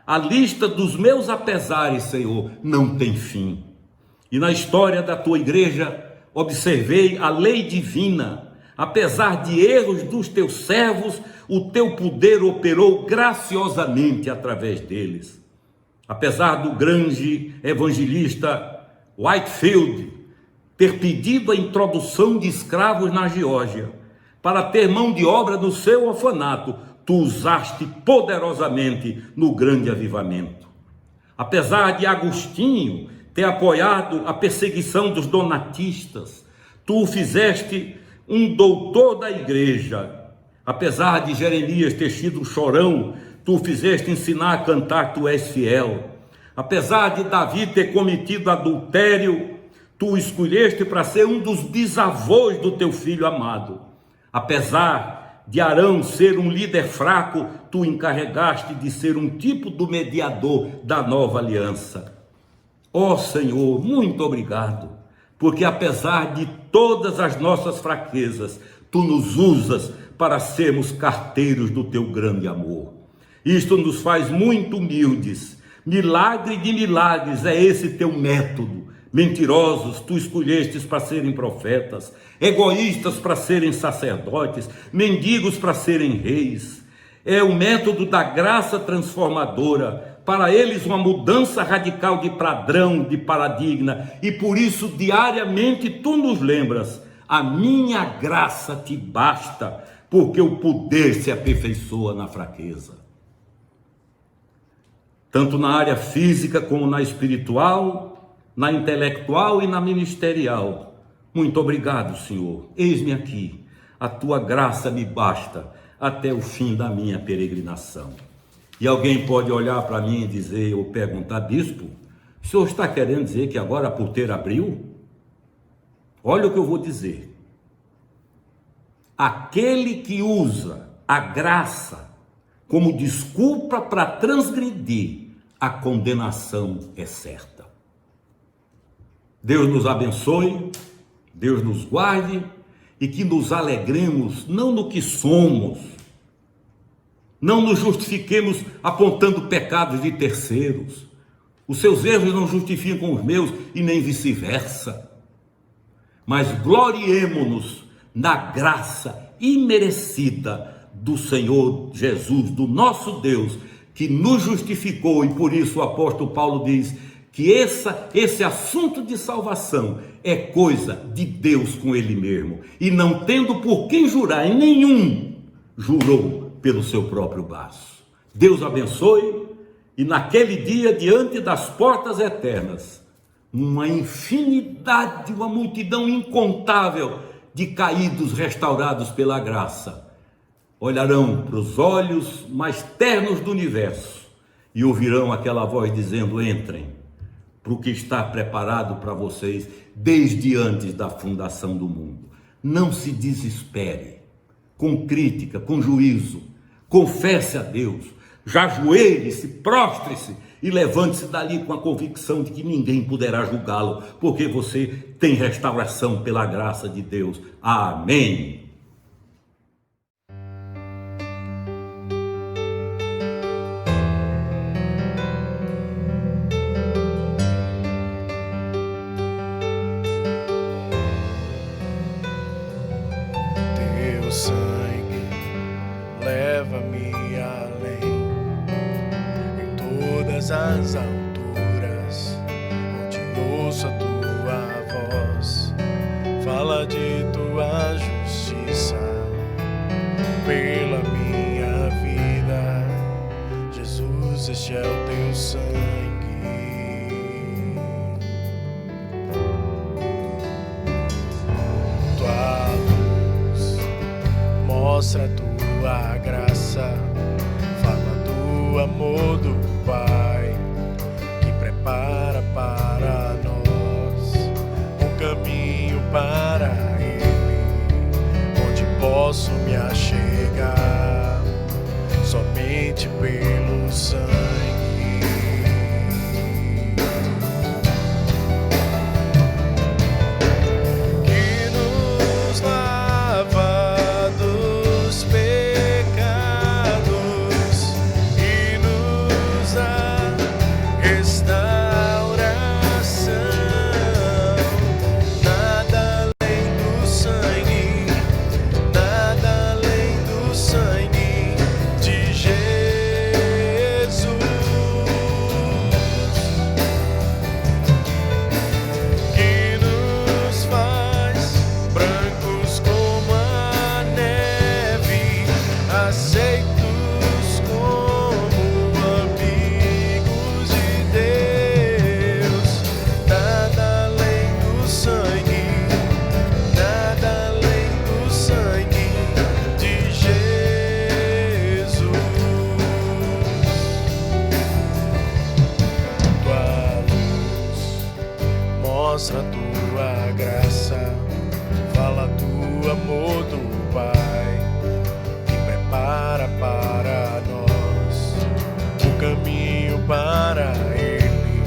a lista dos meus apesares, Senhor, não tem fim. E na história da tua igreja, observei a lei divina. Apesar de erros dos teus servos, o teu poder operou graciosamente através deles. Apesar do grande evangelista Whitefield ter pedido a introdução de escravos na Geórgia, para ter mão de obra no seu orfanato, tu usaste poderosamente no grande avivamento. Apesar de Agostinho ter apoiado a perseguição dos donatistas, tu o fizeste um doutor da igreja. Apesar de Jeremias ter sido um chorão, tu o fizeste ensinar a cantar, tu és fiel. Apesar de Davi ter cometido adultério, tu o escolheste para ser um dos bisavôs do teu filho amado. Apesar de Arão ser um líder fraco, tu o encarregaste de ser um tipo do mediador da nova aliança. Ó Senhor, muito obrigado, porque apesar de todas as nossas fraquezas, tu nos usas para sermos carteiros do teu grande amor. Isto nos faz muito humildes. Milagre de milagres é esse teu método. Mentirosos tu escolhestes para serem profetas, egoístas para serem sacerdotes, mendigos para serem reis. É o método da graça transformadora, para eles uma mudança radical de padrão, de paradigma, e por isso diariamente tu nos lembras, a minha graça te basta, porque o poder se aperfeiçoa na fraqueza. Tanto na área física como na espiritual, na intelectual e na ministerial. Muito obrigado, Senhor. Eis-me aqui. A tua graça me basta até o fim da minha peregrinação. E alguém pode olhar para mim e dizer, ou perguntar, bispo, o senhor está querendo dizer que agora a porteira abriu? Olha o que eu vou dizer. Aquele que usa a graça como desculpa para transgredir, a condenação é certa. Deus nos abençoe, Deus nos guarde e que nos alegremos não no que somos, não nos justifiquemos apontando pecados de terceiros. Os seus erros não justificam os meus e nem vice-versa. Mas gloriemo-nos na graça imerecida do Senhor Jesus, do nosso Deus, que nos justificou, e por isso o apóstolo Paulo diz que esse assunto de salvação é coisa de Deus com ele mesmo, e não tendo por quem jurar em nenhum, jurou pelo seu próprio braço. Deus abençoe, e naquele dia, diante das portas eternas, uma infinidade, uma multidão incontável de caídos restaurados pela graça, olharão para os olhos mais ternos do universo e ouvirão aquela voz dizendo: entrem para o que está preparado para vocês desde antes da fundação do mundo. Não se desespere, com crítica, com juízo, confesse a Deus, já ajoelhe-se, prostre-se e levante-se dali com a convicção de que ninguém poderá julgá-lo, porque você tem restauração pela graça de Deus. Amém. Teu sangue leva-me além, em todas as alturas, onde ouço a tua voz, fala de tua justiça pela minha vida. Jesus, este é o teu sangue. Tua luz mostra a tua graça, fala do amor do Pai, que prepara para nós um caminho para Ele, onde posso me achegar somente pelo sangue. Que nos lava dos pecados e nos dá restauração. Nada além do sangue, nada além do sangue de Jesus, que nos faz brancos como a neve, aceitos como amigos de Deus. Nada além do sangue, nada além do sangue de Jesus. Tua luz mostra a tua graça, fala do amor do Pai, que prepara para nós o caminho para Ele,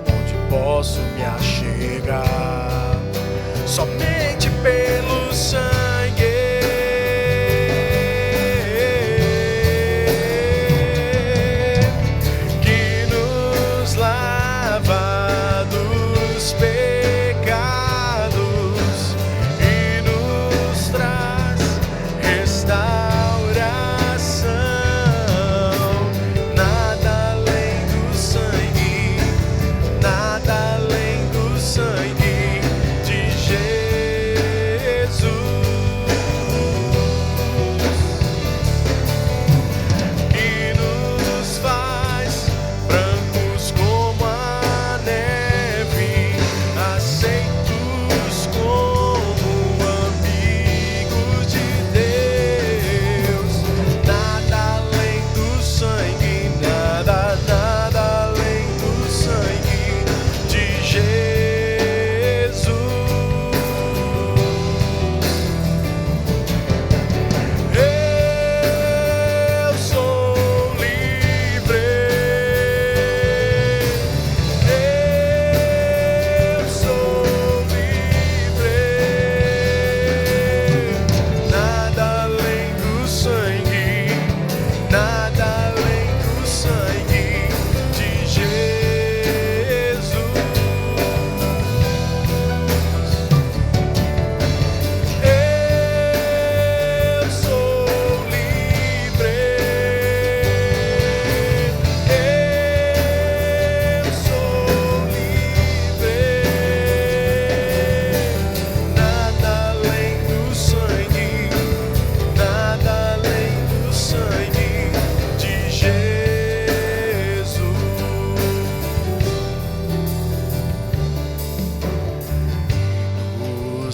onde posso me achegar somente pelo sangue. Que nos lava dos pecados e nos traz restauração. Nada além do sangue, nada além do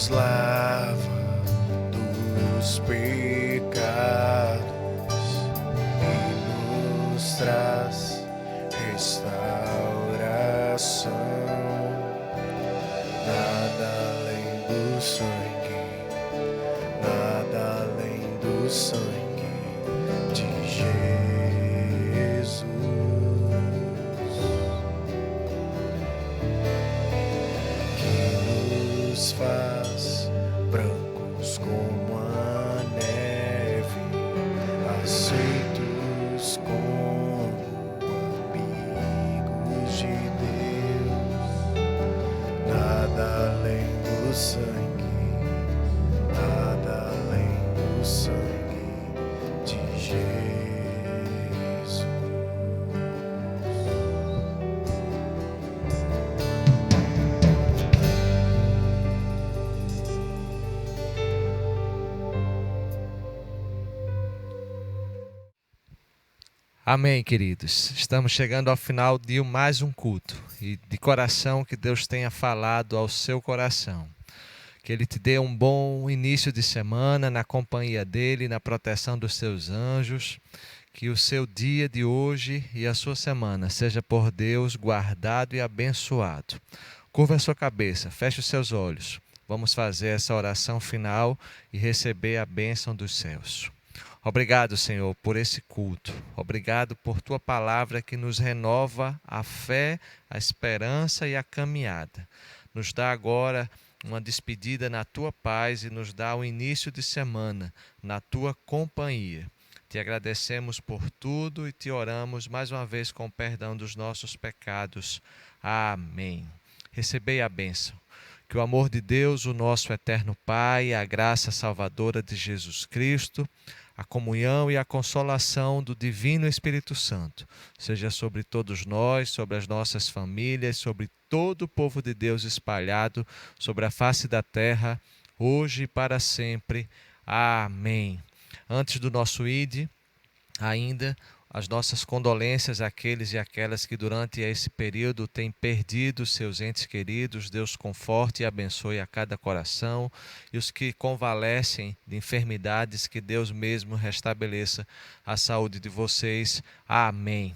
nos lava dos pecados e nos traz restauração. Nada além do sangue, nada além do sangue de Jesus, que nos faz brancos como a neve, aceitos como amigos de Deus. Nada além do sangue, nada além do sangue de Jesus. Amém, queridos. Estamos chegando ao final de mais um culto. E de coração que Deus tenha falado ao seu coração. Que Ele te dê um bom início de semana na companhia dEle, na proteção dos seus anjos. Que o seu dia de hoje e a sua semana seja por Deus guardado e abençoado. Curva a sua cabeça, feche os seus olhos. Vamos fazer essa oração final e receber a bênção dos céus. Obrigado, Senhor, por esse culto. Obrigado por Tua palavra que nos renova a fé, a esperança e a caminhada. Nos dá agora uma despedida na Tua paz e nos dá o início de semana na Tua companhia. Te agradecemos por tudo e te oramos mais uma vez com o perdão dos nossos pecados. Amém. Recebei a bênção. Que o amor de Deus, o nosso eterno Pai, a graça salvadora de Jesus Cristo, a comunhão e a consolação do Divino Espírito Santo seja sobre todos nós, sobre as nossas famílias, sobre todo o povo de Deus espalhado sobre a face da terra, hoje e para sempre. Amém. Antes do nosso ID, ainda as nossas condolências àqueles e aquelas que durante esse período têm perdido seus entes queridos. Deus conforte e abençoe a cada coração. E os que convalescem de enfermidades, que Deus mesmo restabeleça a saúde de vocês. Amém.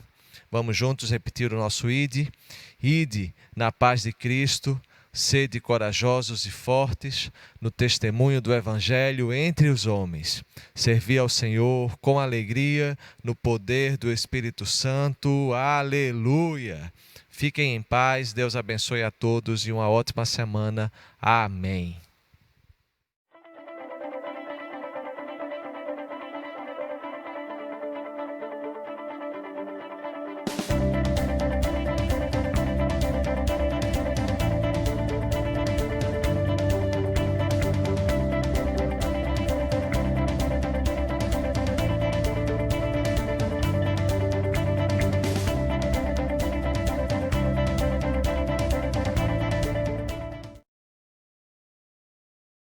Vamos juntos repetir o nosso ID. Ide na paz de Cristo. Sede corajosos e fortes no testemunho do Evangelho entre os homens. Servi ao Senhor com alegria no poder do Espírito Santo. Aleluia! Fiquem em paz, Deus abençoe a todos e uma ótima semana. Amém.